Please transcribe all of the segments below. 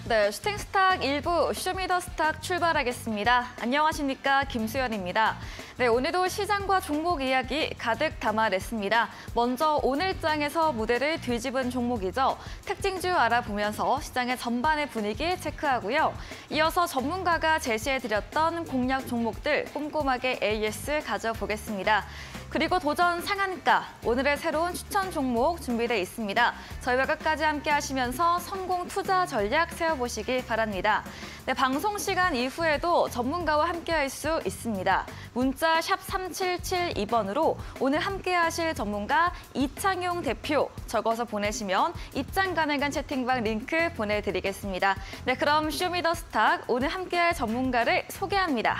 네, 슈팅스탁 1부 쇼미더스탁 출발하겠습니다. 안녕하십니까, 김수연입니다. 네, 오늘도 시장과 종목 이야기 가득 담아냈습니다. 먼저 오늘장에서 무대를 뒤집은 종목이죠. 특징주 알아보면서 시장의 전반의 분위기 체크하고요. 이어서 전문가가 제시해드렸던 공략 종목들 꼼꼼하게 AS 가져보겠습니다. 그리고 도전 상한가, 오늘의 새로운 추천 종목 준비되어 있습니다. 저희와 끝까지 함께 하시면서 성공 투자 전략 세워보시기 바랍니다. 네, 방송 시간 이후에도 전문가와 함께할 수 있습니다. 문자 샵 3772번으로 오늘 함께하실 전문가 이창용 대표 적어서 보내시면 입장 가능한 채팅방 링크 보내드리겠습니다. 네, 그럼 쇼미더스탁 오늘 함께할 전문가를 소개합니다.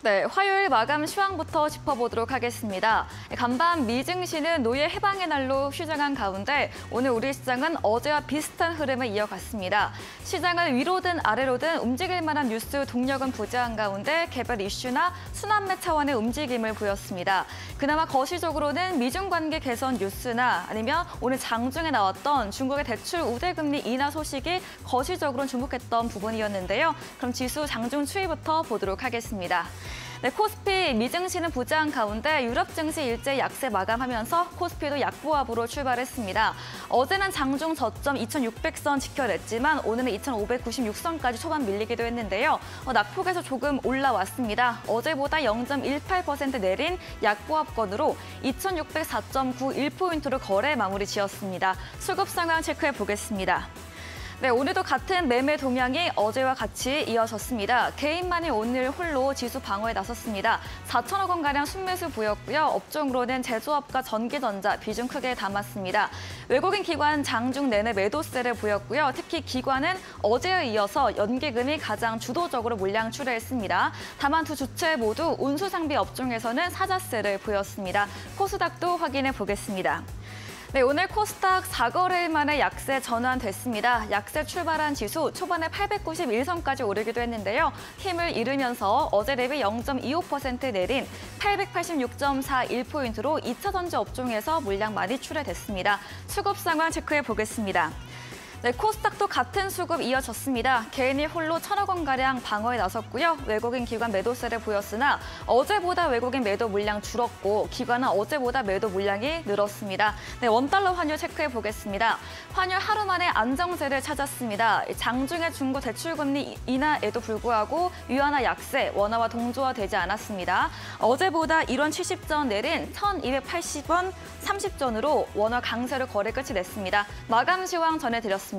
네, 화요일 마감 시황부터 짚어보도록 하겠습니다. 간밤 미증시는 노예 해방의 날로 휴장한 가운데 오늘 우리 시장은 어제와 비슷한 흐름을 이어갔습니다. 시장을 위로든 아래로든 움직일 만한 뉴스 동력은 부재한 가운데 개별 이슈나 순환매 차원의 움직임을 보였습니다. 그나마 거시적으로는 미중 관계 개선 뉴스나 아니면 오늘 장중에 나왔던 중국의 대출 우대금리 인하 소식이 거시적으로 주목했던 부분이었는데요. 그럼 지수 장중 추이부터 보도록 하겠습니다. 네, 코스피 미증시는 부재한 가운데 유럽 증시 일제 약세 마감하면서 코스피도 약보합으로 출발했습니다. 어제는 장중 저점 2,600선 지켜냈지만 오늘은 2,596선까지 초반 밀리기도 했는데요. 낙폭에서 조금 올라왔습니다. 어제보다 0.18% 내린 약보합권으로 2,604.91포인트로 거래 마무리 지었습니다. 수급 상황 체크해 보겠습니다. 네, 오늘도 같은 매매 동향이 어제와 같이 이어졌습니다. 개인만이 오늘 홀로 지수 방어에 나섰습니다. 4천억 원가량 순매수 보였고요. 업종으로는 제조업과 전기전자 비중 크게 담았습니다. 외국인 기관 장중 내내 매도세를 보였고요. 특히 기관은 어제에 이어서 연기금이 가장 주도적으로 물량 출하했습니다. 다만 두 주체 모두 운수장비 업종에서는 사자세를 보였습니다. 코스닥도 확인해 보겠습니다. 네, 오늘 코스닥 4거래일 만에 약세 전환됐습니다. 약세 출발한 지수 초반에 891선까지 오르기도 했는데요. 힘을 잃으면서 어제 대비 0.25% 내린 886.41포인트로 2차 전지 업종에서 물량 많이 출하됐습니다. 수급 상황 체크해 보겠습니다. 네, 코스닥도 같은 수급 이어졌습니다. 개인이 홀로 1,000억 원가량 방어에 나섰고요. 외국인 기관 매도세를 보였으나 어제보다 외국인 매도 물량 줄었고 기관은 어제보다 매도 물량이 늘었습니다. 네, 원달러 환율 체크해 보겠습니다. 환율 하루 만에 안정세를 찾았습니다. 장중에 중고 대출금리 인하에도 불구하고 위안화 약세, 원화와 동조화되지 않았습니다. 어제보다 1원 70전 내린 1,280원 30전으로 원화 강세로 거래 끝이 냈습니다. 마감 시황 전해드렸습니다.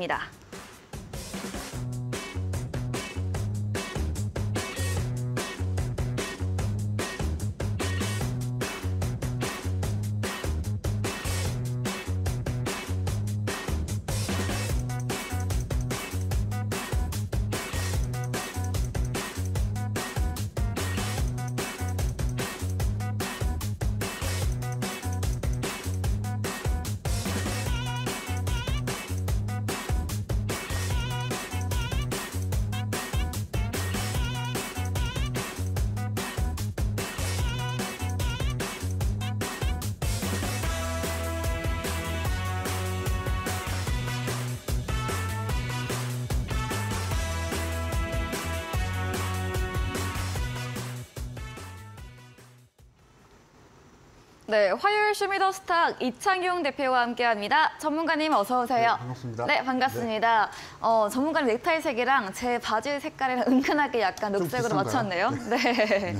네, 화요일 쇼미더스탁 이창용 대표와 함께합니다. 전문가님 어서 오세요. 네, 반갑습니다. 네, 반갑습니다. 네. 전문가님 넥타이 색이랑 제 바지 색깔이랑 은근하게 약간 녹색으로 맞췄네요. 네. 네.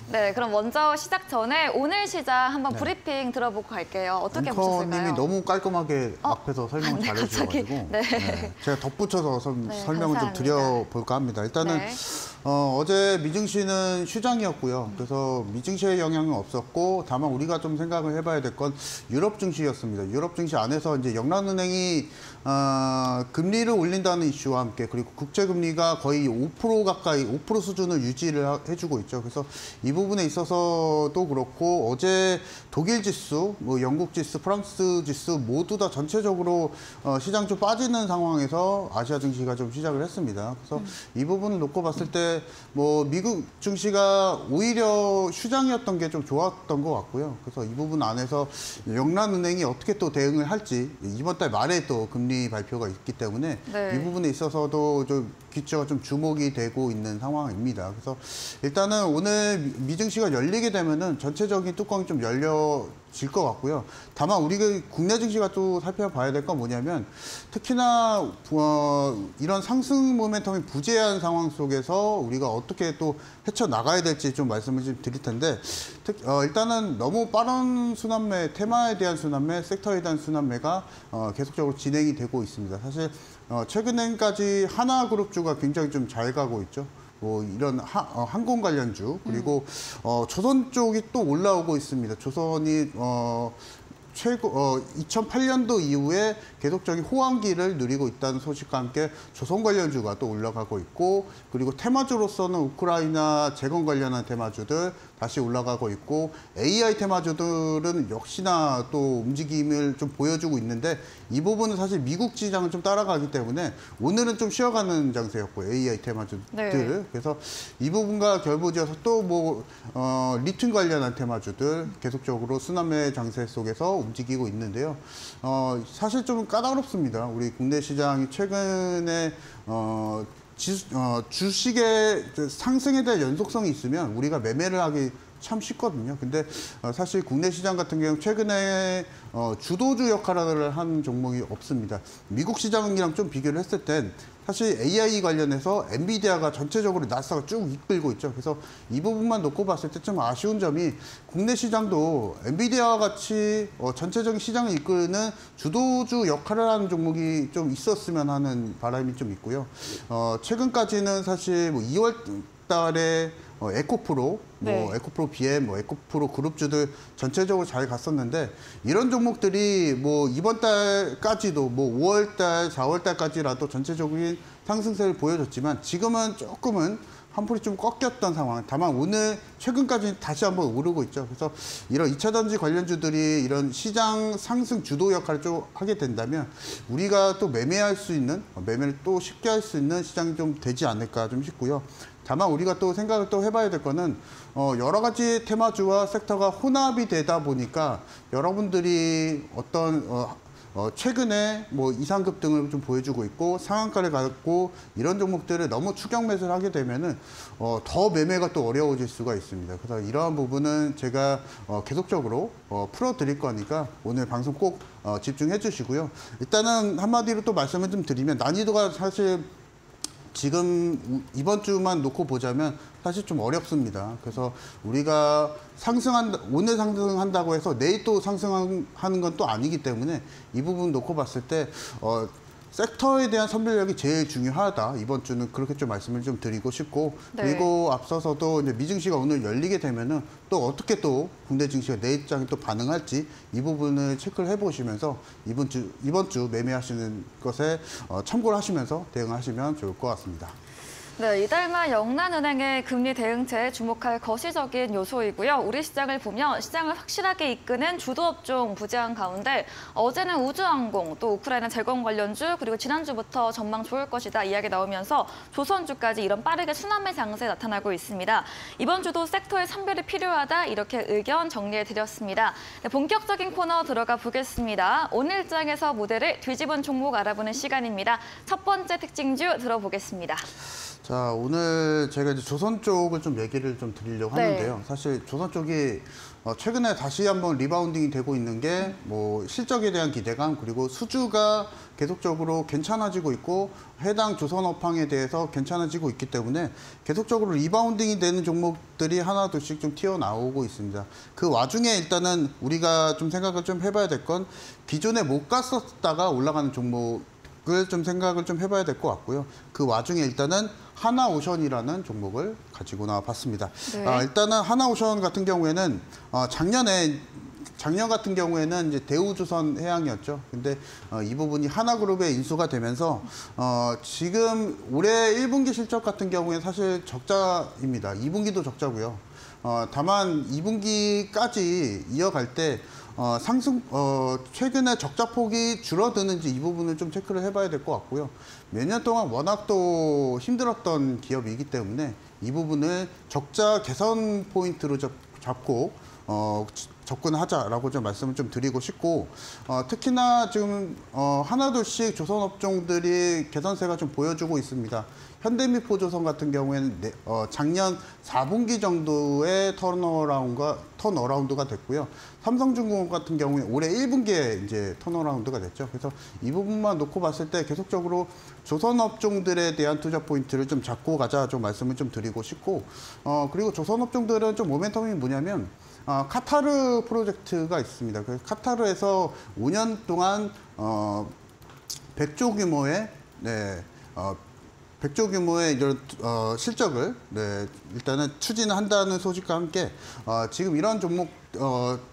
네, 그럼 먼저 시작 전에 오늘 시장 한번 브리핑 들어보고 갈게요. 어떻게 보셨을까요? 앵커님이 너무 깔끔하게 앞에서 설명을 잘해주셔가지고 네. 제가 덧붙여서 설명을 좀 드려볼까 합니다. 일단은 어제 미증시는 휴장이었고요. 그래서 미증시의 영향은 없었고, 다만 우리가 좀 생각을 해봐야 될 건 유럽 증시였습니다. 유럽 증시 안에서 이제 영란은행이 금리를 올린다는 이슈와 함께, 그리고 국채금리가 거의 5% 가까이 5% 수준을 유지를 해주고 있죠. 그래서 이 부분에 있어서도 그렇고, 어제 독일 지수, 뭐 영국 지수, 프랑스 지수 모두 다 전체적으로 시장 좀 빠지는 상황에서 아시아 증시가 좀 시작을 했습니다. 그래서 이 부분을 놓고 봤을 때 뭐 미국 증시가 오히려 휴장이었던 게 좀 좋았던 것 같고요. 그래서 이 부분 안에서 영란은행이 어떻게 또 대응을 할지, 이번 달 말에 또 금리 발표가 있기 때문에 네. 이 부분에 있어서도 좀 기초가 좀 주목이 되고 있는 상황입니다. 그래서 일단은 오늘 미증시가 열리게 되면은 전체적인 뚜껑이 좀 열려질 것 같고요. 다만 우리가 국내 증시가 또 살펴봐야 될 건 뭐냐면, 특히나 이런 상승 모멘텀이 부재한 상황 속에서 우리가 어떻게 또 헤쳐나가야 될지 좀 말씀을 좀 드릴 텐데, 일단은 너무 빠른 순환매, 테마에 대한 순환매, 섹터에 대한 순환매가 계속적으로 진행이 되고 있습니다. 사실 최근에까지 하나그룹주가 굉장히 좀 잘 가고 있죠. 뭐 이런 항공 관련주, 그리고 조선 쪽이 또 올라오고 있습니다. 조선이 2008년도 이후에 계속적인 호황기를 누리고 있다는 소식과 함께 조선 관련주가 또 올라가고 있고, 그리고 테마주로서는 우크라이나 재건 관련한 테마주들 다시 올라가고 있고, AI 테마주들은 역시나 또 움직임을 좀 보여주고 있는데, 이 부분은 사실 미국 시장을 좀 따라가기 때문에 오늘은 좀 쉬어가는 장세였고, AI 테마주들. 네. 그래서 이 부분과 결부지어서 또 뭐 리튬 관련한 테마주들 계속적으로 순환매 장세 속에서 움직이고 있는데요. 사실 좀 까다롭습니다. 우리 국내 시장이 최근에 주식의 상승에 대한 연속성이 있으면 우리가 매매를 하기 참 쉽거든요. 근데 사실 국내 시장 같은 경우 최근에 주도주 역할을 한 종목이 없습니다. 미국 시장이랑 좀 비교를 했을 땐 사실 AI 관련해서 엔비디아가 전체적으로 나스닥을 쭉 이끌고 있죠. 그래서 이 부분만 놓고 봤을 때 좀 아쉬운 점이, 국내 시장도 엔비디아와 같이 전체적인 시장을 이끄는 주도주 역할을 하는 종목이 좀 있었으면 하는 바람이 좀 있고요. 최근까지는 사실 뭐 2월 달에 에코프로, 네. 에코프로 BM, 에코프로 그룹주들 전체적으로 잘 갔었는데, 이런 종목들이 뭐 이번 달까지도 뭐 5월 달, 4월 달까지라도 전체적인 상승세를 보여줬지만, 지금은 조금은 한풀이 좀 꺾였던 상황. 다만 오늘 최근까지 다시 한번 오르고 있죠. 그래서 이런 2차전지 관련주들이 이런 시장 상승 주도 역할을 좀 하게 된다면, 우리가 또 매매할 수 있는, 매매를 또 쉽게 할 수 있는 시장이 좀 되지 않을까 좀 싶고요. 다만 우리가 또 생각을 또 해봐야 될 거는, 여러 가지 테마주와 섹터가 혼합이 되다 보니까 여러분들이 어떤 최근에 뭐 이상급 등을 좀 보여주고 있고, 상한가를 갖고 이런 종목들을 너무 추격 매수를 하게 되면은 더 매매가 또 어려워질 수가 있습니다. 그래서 이러한 부분은 제가 계속적으로 풀어드릴 거니까 오늘 방송 꼭 집중해 주시고요. 일단은 한마디로 또 말씀을 좀 드리면, 난이도가 사실 지금 이번 주만 놓고 보자면 사실 좀 어렵습니다. 그래서 우리가 오늘 상승한다고 해서 내일 또 상승하는 건 또 아니기 때문에, 이 부분 놓고 봤을 때 섹터에 대한 선별력이 제일 중요하다. 이번 주는 그렇게 좀 말씀을 좀 드리고 싶고, 네. 그리고 앞서서도 이제 미증시가 오늘 열리게 되면은 또 어떻게 또 국내 증시가 내일장에 또 반응할지, 이 부분을 체크를 해보시면서 이번 주 매매하시는 것에 참고를 하시면서 대응하시면 좋을 것 같습니다. 네, 이달 말 영란은행의 금리 대응책에 주목할 거시적인 요소이고요. 우리 시장을 보면 시장을 확실하게 이끄는 주도업종 부재한 가운데, 어제는 우주항공, 또 우크라이나 재건 관련주, 그리고 지난주부터 전망 좋을 것이다 이야기 나오면서 조선주까지 이런 빠르게 순환매 장세 나타나고 있습니다. 이번 주도 섹터의 선별이 필요하다, 이렇게 의견 정리해드렸습니다. 네, 본격적인 코너 들어가 보겠습니다. 오늘 장에서 모델을 뒤집은 종목 알아보는 시간입니다. 첫 번째 특징주 들어보겠습니다. 자, 오늘 제가 이제 조선 쪽을 좀 얘기를 좀 드리려고 네. 하는데요. 사실 조선 쪽이 최근에 다시 한번 리바운딩이 되고 있는 게, 뭐 실적에 대한 기대감, 그리고 수주가 계속적으로 괜찮아지고 있고, 해당 조선업황에 대해서 괜찮아지고 있기 때문에 계속적으로 리바운딩이 되는 종목들이 하나둘씩 좀 튀어나오고 있습니다. 그 와중에 일단은 우리가 좀 생각을 좀 해봐야 될 건, 기존에 못 갔었다가 올라가는 종목 좀 생각을 좀 해봐야 될 것 같고요. 그 와중에 일단은 하나오션이라는 종목을 가지고 나와봤습니다. 네. 일단은 하나오션 같은 경우에는 작년 같은 경우에는 이제 대우조선 해양이었죠. 근데 이 부분이 하나그룹에 인수가 되면서 지금 올해 1분기 실적 같은 경우에 사실 적자입니다. 2분기도 적자고요. 다만 2분기까지 이어갈 때 최근에 적자폭이 줄어드는지 이 부분을 좀 체크를 해봐야 될 것 같고요. 몇 년 동안 워낙 또 힘들었던 기업이기 때문에 이 부분을 적자 개선 포인트로 잡고 접근하자라고 좀 말씀을 좀 드리고 싶고, 특히나 지금 하나둘씩 조선업종들이 개선세가 좀 보여주고 있습니다. 현대미포조선 같은 경우에는 작년 4분기 정도의 턴어라운드가 됐고요. 삼성중공업 같은 경우에 올해 1분기에 이제 턴어라운드가 됐죠. 그래서 이 부분만 놓고 봤을 때 계속적으로 조선업종들에 대한 투자 포인트를 좀 잡고 가자 좀 말씀을 좀 드리고 싶고, 그리고 조선업종들은 좀 모멘텀이 뭐냐면 카타르 프로젝트가 있습니다. 그 카타르에서 5년 동안 100조 규모의 100조 규모의 이런 실적을 일단은 추진한다는 소식과 함께 지금 이런 종목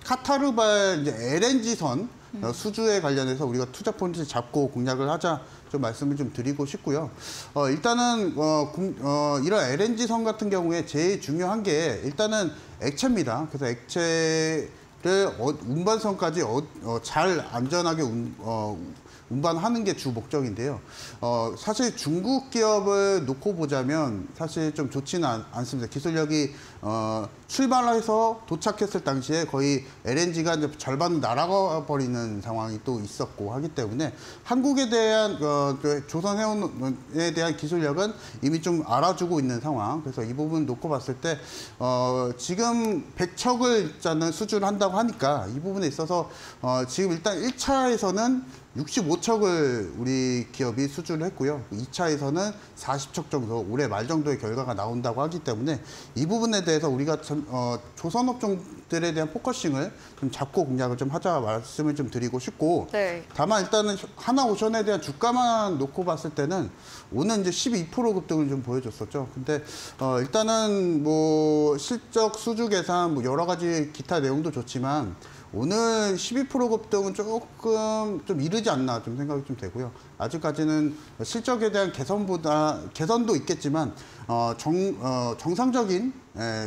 카타르발 이제 LNG선 수주에 관련해서 우리가 투자 포인트 잡고 공략을 하자 좀 말씀을 좀 드리고 싶고요. 일단은 이런 LNG선 같은 경우에 제일 중요한 게 일단은 액체입니다. 그래서 액체를 운반선까지 잘 안전하게 운반하는 게 주 목적인데요. 사실 중국 기업을 놓고 보자면 사실 좀 좋지는 않습니다. 기술력이 출발해서 도착했을 당시에 거의 LNG가 이제 절반은 날아가 버리는 상황이 또 있었고 하기 때문에 한국에 대한 조선해운에 대한 기술력은 이미 좀 알아주고 있는 상황. 그래서 이 부분 놓고 봤을 때 지금 100척을 일단은 수주를 한다고 하니까 이 부분에 있어서 지금 일단 1차에서는 65척을 우리 기업이 수주를 했고요. 2차에서는 40척 정도, 올해 말 정도의 결과가 나온다고 하기 때문에 이 부분에 대해서 우리가 조선업종들에 대한 포커싱을 좀 잡고 공략을 좀 하자 말씀을 좀 드리고 싶고, 네. 다만 일단은 하나오션에 대한 주가만 놓고 봤을 때는 오늘 이제 12% 급등을 좀 보여줬었죠. 근데 일단은 뭐 실적 수주 계산 뭐 여러 가지 기타 내용도 좋지만 오늘 12% 급등은 조금 좀 이르지 않나 좀 생각이 좀 되고요. 아직까지는 실적에 대한 개선도 있겠지만 정상적인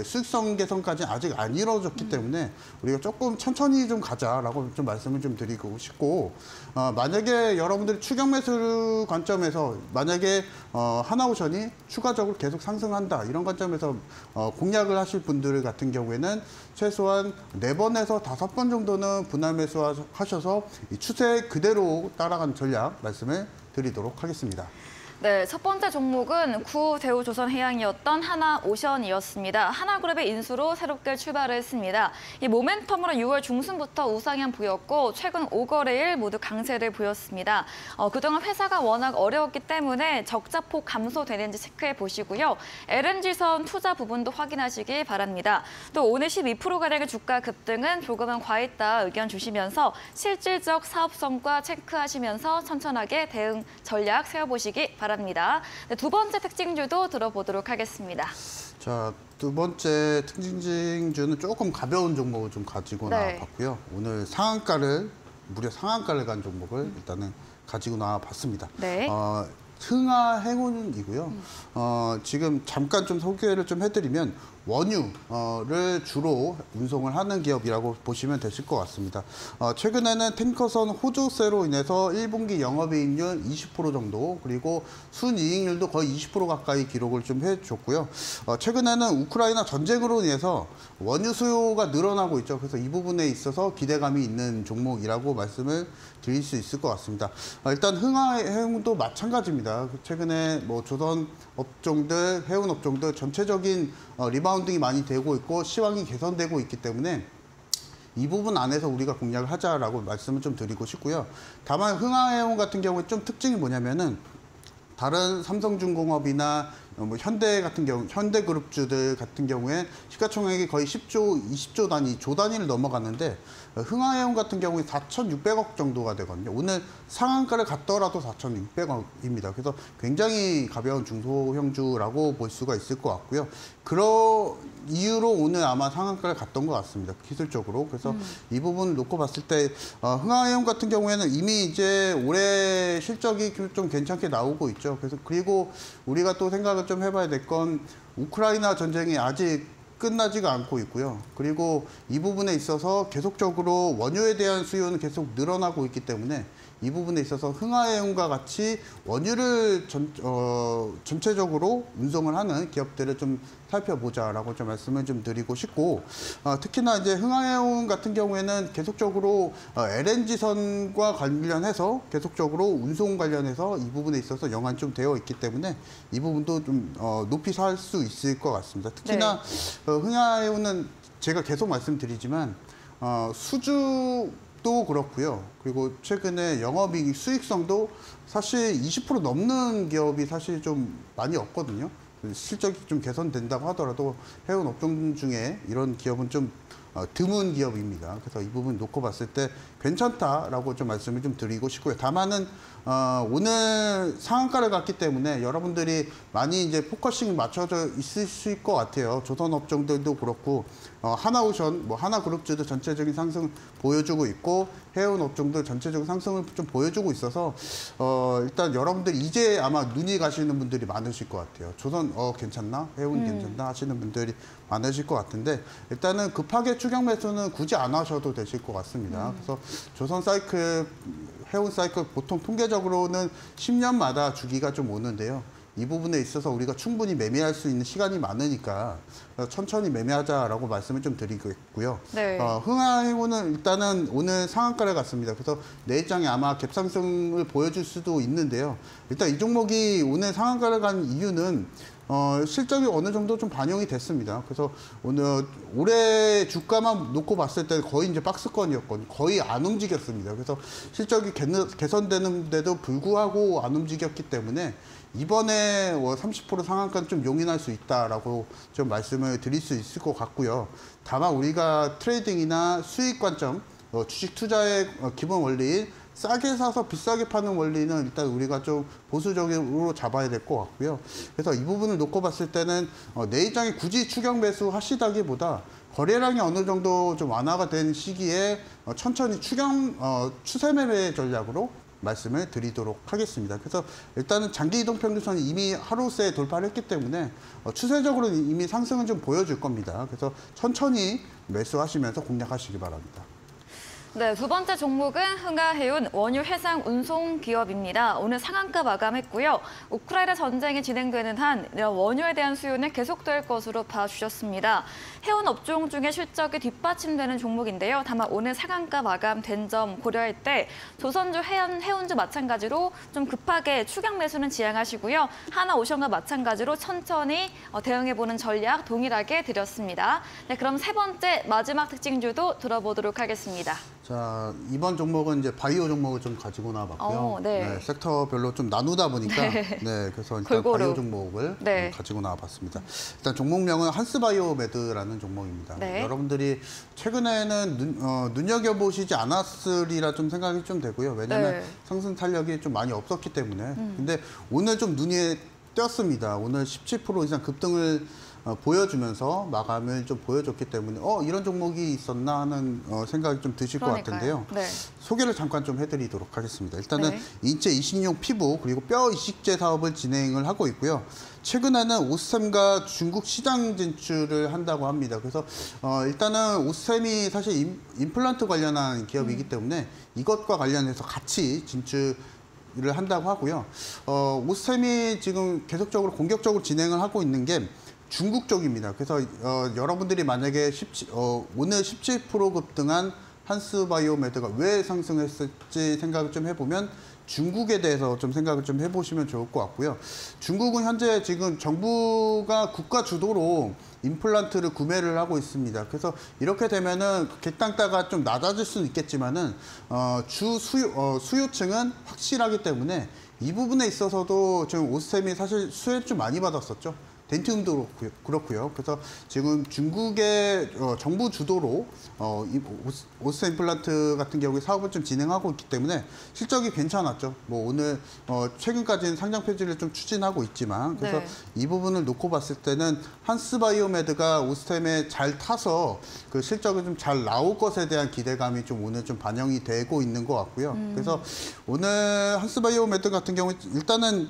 수익성 개선까지 아직 안 이루어졌기 때문에 우리가 조금 천천히 좀 가자라고 좀 말씀을 좀 드리고 싶고, 만약에 여러분들이 추격 매수 관점에서 만약에 하나오션이 추가적으로 계속 상승한다 이런 관점에서 공략을 하실 분들 같은 경우에는 최소한 4번에서 5번 정도는 분할 매수하셔서 이 추세 그대로 따라가는 전략 말씀을 드리도록 하겠습니다. 네, 첫 번째 종목은 구대우조선해양이었던 하나오션이었습니다. 하나그룹의 인수로 새롭게 출발을 했습니다. 이 모멘텀으로 6월 중순부터 우상향 보였고 최근 5거래일 모두 강세를 보였습니다. 그동안 회사가 워낙 어려웠기 때문에 적자폭 감소되는지 체크해 보시고요. LNG선 투자 부분도 확인하시기 바랍니다. 또 오늘 12%가량의 주가 급등은 조금은 과했다 의견 주시면서 실질적 사업성과 체크하시면서 천천하게 대응 전략 세워보시기 바랍니다. 네, 두 번째 특징주도 들어보도록 하겠습니다. 자, 두 번째 특징주는 조금 가벼운 종목을 좀 가지고 나와봤고요. 오늘 무려 상한가를 간 종목을 일단은 가지고 나와봤습니다. 네. 흥하행운이고요. 지금 잠깐 좀 소개를 좀 해드리면 원유를 주로 운송을 하는 기업이라고 보시면 되실 것 같습니다. 최근에는 탱커선 호조세로 인해서 1분기 영업이익률 20% 정도, 그리고 순이익률도 거의 20% 가까이 기록을 좀 해줬고요. 최근에는 우크라이나 전쟁으로 인해서 원유 수요가 늘어나고 있죠. 그래서 이 부분에 있어서 기대감이 있는 종목이라고 말씀을 드릴 수 있을 것 같습니다. 일단 흥하해운도 마찬가지입니다. 최근에 뭐 조선 업종들, 해운 업종들 전체적인 리바운딩이 많이 되고 있고 시황이 개선되고 있기 때문에 이 부분 안에서 우리가 공략을 하자라고 말씀을 좀 드리고 싶고요. 다만 흥하해운 같은 경우에 좀 특징이 뭐냐면은 다른 삼성중공업이나 뭐 현대 같은 경우, 현대그룹주들 같은 경우에 시가총액이 거의 10조, 20조 단위, 조 단위를 넘어갔는데 흥하해운 같은 경우에 4,600억 정도가 되거든요. 오늘 상한가를 갔더라도 4,600억입니다. 그래서 굉장히 가벼운 중소형주라고 볼 수가 있을 것 같고요. 그런 이유로 오늘 아마 상한가를 갔던 것 같습니다. 기술적으로. 그래서 이 부분을 놓고 봤을 때 흥하해운 같은 경우에는 이미 이제 올해 실적이 좀 괜찮게 나오고 있죠. 그래서 그리고 우리가 또 생각을 좀 해봐야 될 건 우크라이나 전쟁이 아직 끝나지가 않고 있고요. 그리고 이 부분에 있어서 계속적으로 원유에 대한 수요는 계속 늘어나고 있기 때문에 이 부분에 있어서 흥하해운과 같이 원유를 전체적으로 운송을 하는 기업들을 좀 살펴보자라고 좀 말씀을 좀 드리고 싶고, 특히나 이제 흥하해운 같은 경우에는 계속적으로 LNG선과 관련해서 계속적으로 운송 관련해서 이 부분에 있어서 연관 좀 되어 있기 때문에 이 부분도 좀 높이 살 수 있을 것 같습니다. 특히나 흥하해운은 제가 계속 말씀드리지만 수주도 그렇고요. 그리고 최근에 영업이익 수익성도 사실 20% 넘는 기업이 사실 좀 많이 없거든요. 실적이 좀 개선된다고 하더라도 해운 업종 중에 이런 기업은 좀 드문 기업입니다. 그래서 이 부분 놓고 봤을 때 괜찮다라고 좀 말씀을 좀 드리고 싶고요. 다만은 오늘 상한가를 갔기 때문에 여러분들이 많이 이제 포커싱이 맞춰져 있을 것 같아요. 조선 업종들도 그렇고 하나오션, 뭐 하나그룹주도 전체적인 상승을 보여주고 있고 해운 업종도 전체적인 상승을 좀 보여주고 있어서 일단 여러분들 이제 아마 눈이 가시는 분들이 많으실 것 같아요. 조선 괜찮나? 해운 괜찮나? 하시는 분들이 많으실 것 같은데 일단은 급하게 추격 매수는 굳이 안 하셔도 되실 것 같습니다. 그래서 조선 사이클, 해운 사이클 보통 통계적으로는 10년마다 주기가 좀 오는데요. 이 부분에 있어서 우리가 충분히 매매할 수 있는 시간이 많으니까 천천히 매매하자라고 말씀을 좀 드리겠고요. 네. 흥하해운은 일단은 오늘 상한가를 갔습니다. 그래서 내일장에 아마 갭상승을 보여줄 수도 있는데요. 일단 이 종목이 오늘 상한가를 간 이유는 실적이 어느 정도 좀 반영이 됐습니다. 그래서 오늘 올해 주가만 놓고 봤을 때 거의 이제 박스권이었거든요. 거의 안 움직였습니다. 그래서 실적이 개선되는데도 불구하고 안 움직였기 때문에 이번에 30% 상한가는 좀 용인할 수 있다라고 좀 말씀을 드릴 수 있을 것 같고요. 다만 우리가 트레이딩이나 수익 관점, 주식 투자의 기본 원리인 싸게 사서 비싸게 파는 원리는 일단 우리가 좀 보수적으로 잡아야 될 것 같고요. 그래서 이 부분을 놓고 봤을 때는 내일장에 굳이 추격 매수 하시다기보다 거래량이 어느 정도 좀 완화가 된 시기에 천천히 추세 매매 전략으로 말씀을 드리도록 하겠습니다. 그래서 일단은 장기 이동 평균선이 이미 하루 새 돌파를 했기 때문에 추세적으로 이미 상승은 좀 보여줄 겁니다. 그래서 천천히 매수하시면서 공략하시기 바랍니다. 네, 두 번째 종목은 흥하해운 원유 해상 운송 기업입니다. 오늘 상한가 마감했고요. 우크라이나 전쟁이 진행되는 한 원유에 대한 수요는 계속될 것으로 봐주셨습니다. 해운 업종 중에 실적이 뒷받침되는 종목인데요. 다만 오늘 상한가 마감된 점 고려할 때 조선주, 해운주 마찬가지로 좀 급하게 추격 매수는 지양하시고요. 하나오션과 마찬가지로 천천히 대응해보는 전략 동일하게 드렸습니다. 네, 그럼 세 번째 마지막 특징주도 들어보도록 하겠습니다. 자, 이번 종목은 이제 바이오 종목을 좀 가지고 나와봤고요. 네. 섹터별로 좀 나누다 보니까 그래서 일단 골고루. 바이오 종목을 가지고 나와봤습니다. 일단 종목명은 한스바이오메드라는 종목입니다. 네. 여러분들이 최근에는 눈여겨보시지 않았으리라 좀 생각이 좀 되고요. 왜냐하면 상승 탄력이 좀 많이 없었기 때문에. 근데 오늘 좀 눈이 띄었습니다. 오늘 17% 이상 급등을 보여주면서 마감을 좀 보여줬기 때문에 이런 종목이 있었나 하는 생각이 좀 드실 것 같은데요. 네. 소개를 잠깐 좀 해드리도록 하겠습니다. 일단은 인체 이식용 피부 그리고 뼈 이식제 사업을 진행을 하고 있고요. 최근에는 오스템과 중국 시장 진출을 한다고 합니다. 그래서 일단은 오스템이 사실 임플란트 관련한 기업이기 때문에 이것과 관련해서 같이 진출을 한다고 하고요. 오스템이 지금 계속적으로 공격적으로 진행을 하고 있는 게 중국 쪽입니다. 그래서 여러분들이 만약에 오늘 17% 급등한 한스바이오메드가 왜 상승했을지 생각을 좀 해보면 중국에 대해서 좀 생각을 좀 해보시면 좋을 것 같고요. 중국은 현재 지금 정부가 국가 주도로 임플란트를 구매를 하고 있습니다. 그래서 이렇게 되면은 객단가가 좀 낮아질 수는 있겠지만은 수요층은 확실하기 때문에 이 부분에 있어서도 지금 오스템이 사실 수혜를 좀 많이 받았었죠. 덴티움도 그렇고요. 그래서 지금 중국의 정부 주도로 이 오스템 임플란트 같은 경우에 사업을 좀 진행하고 있기 때문에 실적이 괜찮았죠. 뭐 오늘 최근까지는 상장 폐지를 좀 추진하고 있지만 그래서 네. 이 부분을 놓고 봤을 때는 한스바이오메드가 오스템에 잘 타서 그 실적이 좀 잘 나올 것에 대한 기대감이 좀 오늘 좀 반영이 되고 있는 것 같고요. 그래서 오늘 한스바이오메드 같은 경우에 일단은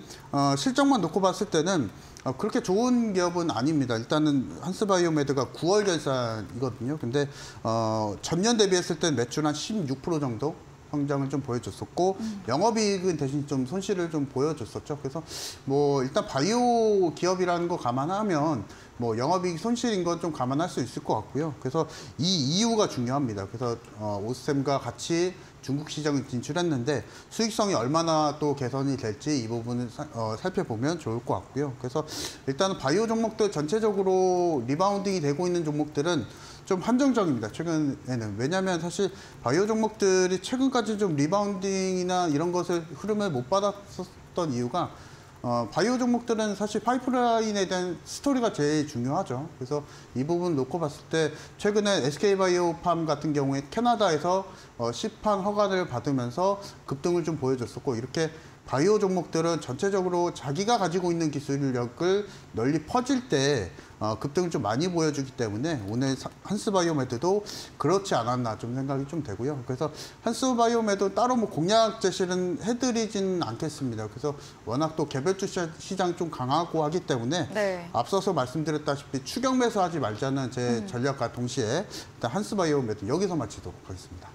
실적만 놓고 봤을 때는 그렇게 좋은 기업은 아닙니다. 일단은 한스바이오메드가 9월 결산이거든요. 근데 전년 대비했을 때 매출 한 16% 정도 성장을 좀 보여줬었고 영업이익은 대신 좀 손실을 좀 보여줬었죠. 그래서 뭐 일단 바이오 기업이라는 거 감안하면 뭐 영업이익 손실인 건 좀 감안할 수 있을 것 같고요. 그래서 이 이유가 중요합니다. 그래서 오스템과 같이 중국 시장을 진출했는데 수익성이 얼마나 또 개선이 될지 이 부분을 살펴보면 좋을 것 같고요. 그래서 일단 바이오 종목들 전체적으로 리바운딩이 되고 있는 종목들은 좀 한정적입니다. 최근에는. 왜냐하면 사실 바이오 종목들이 최근까지 좀 리바운딩이나 이런 것을 흐름을 못 받았었던 이유가 바이오 종목들은 사실 파이프라인에 대한 스토리가 제일 중요하죠. 그래서 이 부분 놓고 봤을 때 최근에 SK바이오팜 같은 경우에 캐나다에서 시판 허가를 받으면서 급등을 좀 보여줬었고 이렇게 바이오 종목들은 전체적으로 자기가 가지고 있는 기술력을 널리 퍼질 때 급등을 좀 많이 보여주기 때문에 오늘 한스바이오메드도 그렇지 않았나 좀 생각이 좀 되고요. 그래서 한스바이오메드 따로 뭐 공략 제시는 해드리진 않겠습니다. 그래서 워낙 또 개별주 시장 좀 강하고 하기 때문에 네. 앞서서 말씀드렸다시피 추격 매수하지 말자는 제 전략과 동시에 일단 한스바이오메드 여기서 마치도록 하겠습니다.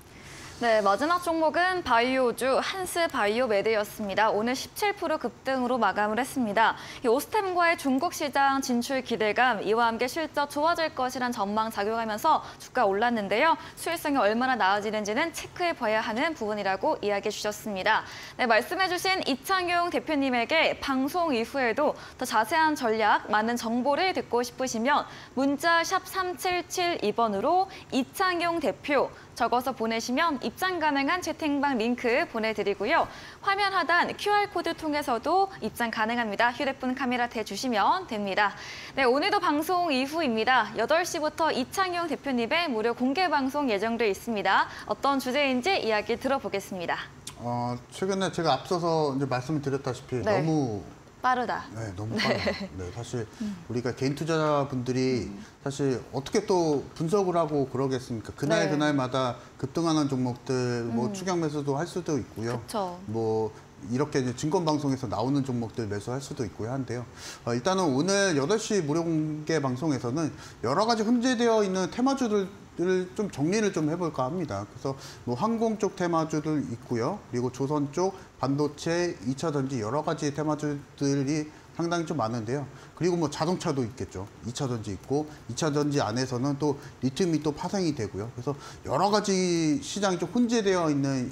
네, 마지막 종목은 바이오주 한스바이오메드였습니다. 오늘 17% 급등으로 마감을 했습니다. 이 오스템과의 중국 시장 진출 기대감, 이와 함께 실적 좋아질 것이란 전망 작용하면서 주가 올랐는데요. 수익성이 얼마나 나아지는지는 체크해봐야 하는 부분이라고 이야기해 주셨습니다. 네, 말씀해 주신 이창용 대표님에게 방송 이후에도 더 자세한 전략, 많은 정보를 듣고 싶으시면 문자 샵 3772번으로 이창용 대표 적어서 보내시면 입장 가능한 채팅방 링크 보내드리고요. 화면 하단 QR코드 통해서도 입장 가능합니다. 휴대폰 카메라 대주시면 됩니다. 네, 오늘도 방송 이후입니다. 8시부터 이창용 대표님의 무료 공개 방송 예정돼 있습니다. 어떤 주제인지 이야기 들어보겠습니다. 최근에 제가 앞서서 이제 말씀을 드렸다시피 네. 너무 빠르다. 네, 너무 빨라요. 네, 사실 우리가 개인 투자자분들이 사실 어떻게 또 분석을 하고 그러겠습니까? 네. 그날마다 급등하는 종목들 뭐 추격 매수도 할 수도 있고요. 그쵸. 뭐 이렇게 이제 증권 방송에서 나오는 종목들 매수할 수도 있고요 한데요. 일단은 오늘 8시 무료 공개 방송에서는 여러 가지 흠재되어 있는 테마주들 좀 정리를 좀 해볼까 합니다. 그래서 뭐 항공 쪽 테마주들 있고요. 그리고 조선 쪽 반도체, 2차 전지 여러 가지 테마주들이 상당히 좀 많은데요. 그리고 뭐 자동차도 있겠죠. 2차 전지 있고 2차 전지 안에서는 또 리튬이 또 파생이 되고요. 그래서 여러 가지 시장이 좀 혼재되어 있는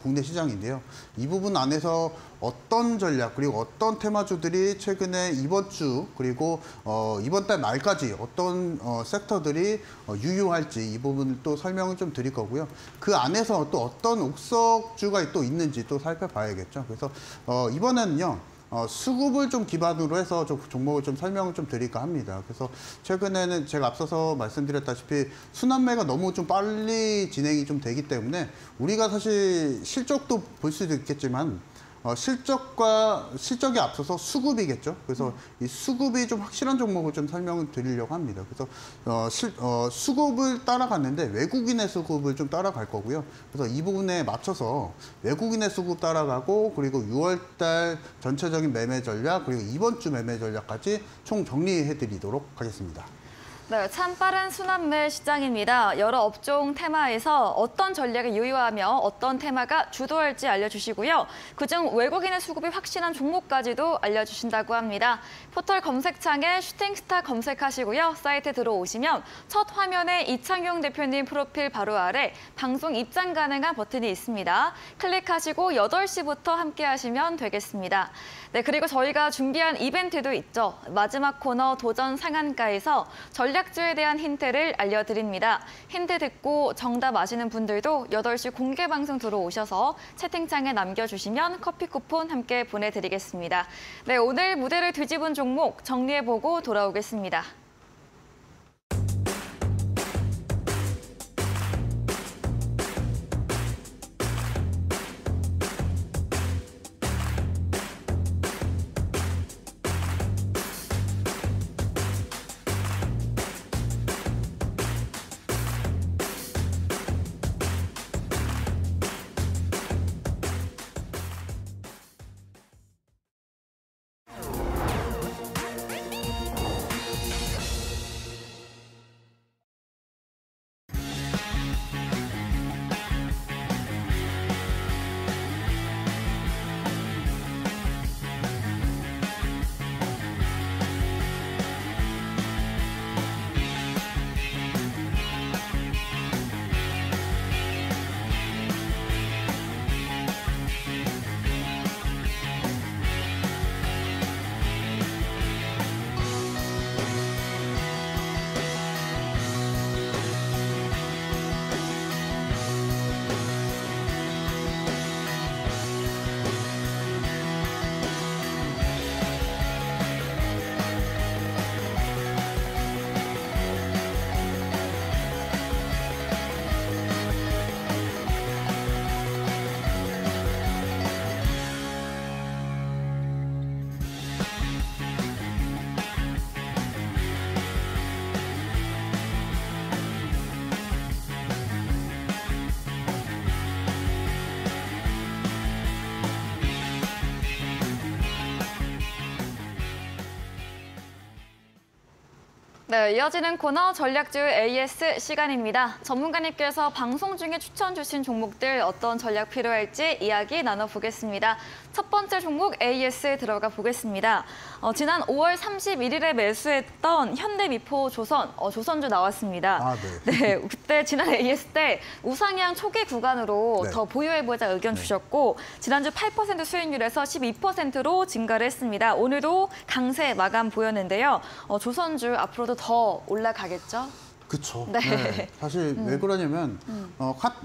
국내 시장인데요. 이 부분 안에서 어떤 전략 그리고 어떤 테마주들이 최근에 이번 주 그리고 이번 달 말까지 어떤 섹터들이 유효할지 이 부분을 또 설명을 좀 드릴 거고요. 그 안에서 또 어떤 옥석주가 또 있는지 또 살펴봐야겠죠. 그래서 이번에는요. 수급을 좀 기반으로 해서 종목을 좀 설명을 좀 드릴까 합니다. 그래서 최근에는 제가 앞서서 말씀드렸다시피 순환매가 너무 좀 빨리 진행이 좀 되기 때문에 우리가 사실 실적도 볼 수도 있겠지만 실적이 앞서서 수급이겠죠. 그래서 이 수급이 좀 확실한 종목을 좀 설명을 드리려고 합니다. 그래서 수급을 따라갔는데 외국인의 수급을 좀 따라갈 거고요. 그래서 이 부분에 맞춰서 외국인의 수급 따라가고 그리고 6월달 전체적인 매매 전략 그리고 이번 주 매매 전략까지 총 정리해 드리도록 하겠습니다. 네, 참 빠른 순환매 시장입니다. 여러 업종 테마에서 어떤 전략을 유효하며 어떤 테마가 주도할지 알려주시고요. 그중 외국인의 수급이 확실한 종목까지도 알려주신다고 합니다. 포털 검색창에 슈팅스타 검색하시고요. 사이트 들어오시면 첫 화면에 이창용 대표님 프로필 바로 아래 방송 입장 가능한 버튼이 있습니다. 클릭하시고 8시부터 함께 하시면 되겠습니다. 네, 그리고 저희가 준비한 이벤트도 있죠. 마지막 코너 도전 상한가에서 전략 전략주에 대한 힌트를 알려드립니다. 힌트 듣고 정답 아시는 분들도 8시 공개 방송 들어오셔서 채팅창에 남겨주시면 커피 쿠폰 함께 보내드리겠습니다. 네, 오늘 무대를 뒤집은 종목 정리해보고 돌아오겠습니다. 네, 이어지는 코너 전략주 AS 시간입니다. 전문가님께서 방송 중에 추천 주신 종목들 어떤 전략 필요할지 이야기 나눠보겠습니다. 첫 번째 종목 AS 들어가 보겠습니다. 지난 5월 31일에 매수했던 현대미포조선, 조선주 나왔습니다. 아, 네. 네, 그때 지난 AS 때 우상향 초기 구간으로 네. 더 보유해보자 의견 주셨고 지난주 8% 수익률에서 12%로 증가를 했습니다. 오늘도 강세 마감 보였는데요. 조선주 앞으로도 더 올라가겠죠? 그렇죠. 네. 네. 사실 왜 그러냐면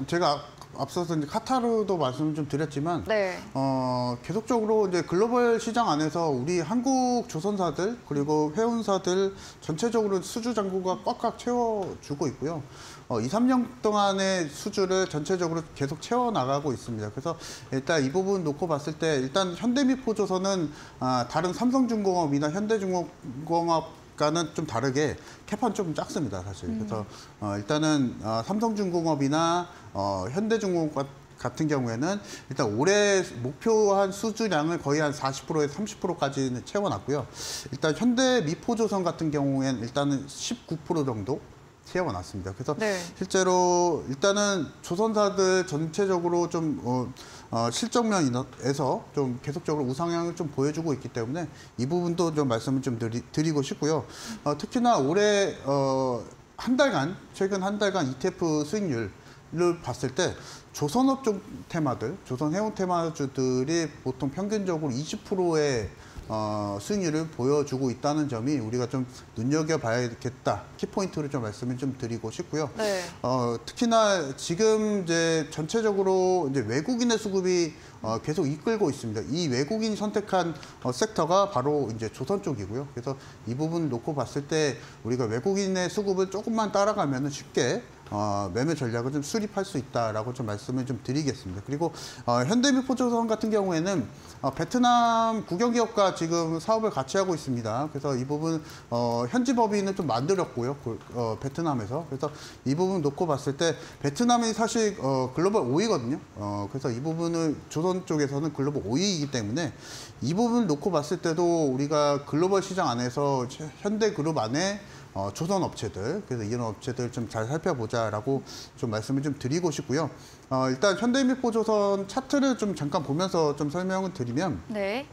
제가 앞서서 이제 카타르도 말씀을 좀 드렸지만 네. 계속적으로 이제 글로벌 시장 안에서 우리 한국 조선사들 그리고 회원사들 전체적으로 수주 잔고가 꽉꽉 채워주고 있고요. 2, 3년 동안의 수주를 전체적으로 계속 채워나가고 있습니다. 그래서 일단 이 부분 놓고 봤을 때 일단 현대미포조선은 다른 삼성중공업이나 현대중공업 가는 좀 다르게 캐파는 좀 작습니다, 사실. 그래서 일단은 삼성중공업이나 현대중공업 같은 경우에는 일단 올해 목표한 수주량을 거의 한 40%에서 30%까지는 채워놨고요. 일단 현대미포조선 같은 경우에는 일단은 19% 정도 채워놨습니다. 그래서 네. 실제로 일단은 조선사들 전체적으로 좀 실적 면에서 좀 계속적으로 우상향을 좀 보여주고 있기 때문에 이 부분도 좀 말씀을 좀 드리고 싶고요. 특히나 올해 최근 한 달간 ETF 수익률을 봤을 때 조선업종 테마들, 조선해운 테마주들이 보통 평균적으로 20%의 수익률을 보여주고 있다는 점이 우리가 좀 눈여겨봐야겠다. 키포인트를 좀 말씀을 좀 드리고 싶고요. 네. 특히나 지금 이제 전체적으로 이제 외국인의 수급이 계속 이끌고 있습니다. 이 외국인이 선택한 섹터가 바로 이제 조선 쪽이고요. 그래서 이 부분 놓고 봤을 때 우리가 외국인의 수급을 조금만 따라가면 쉽게 매매 전략을 좀 수립할 수 있다라고 좀 말씀을 좀 드리겠습니다. 그리고 현대미포조선 같은 경우에는 베트남 국영기업과 지금 사업을 같이 하고 있습니다. 그래서 이 부분 현지 법인을 좀 만들었고요. 베트남에서. 그래서 이 부분 놓고 봤을 때 베트남이 사실 글로벌 5위거든요. 그래서 이 부분을 조선 쪽에서는 글로벌 5위이기 때문에 이 부분을 놓고 봤을 때도 우리가 글로벌 시장 안에서 현대그룹 안에 조선 업체들, 그래서 이런 업체들 좀 잘 살펴보자라고 좀 말씀을 좀 드리고 싶고요. 일단 현대미포조선 차트를 좀 잠깐 보면서 좀 설명을 드리면, 네.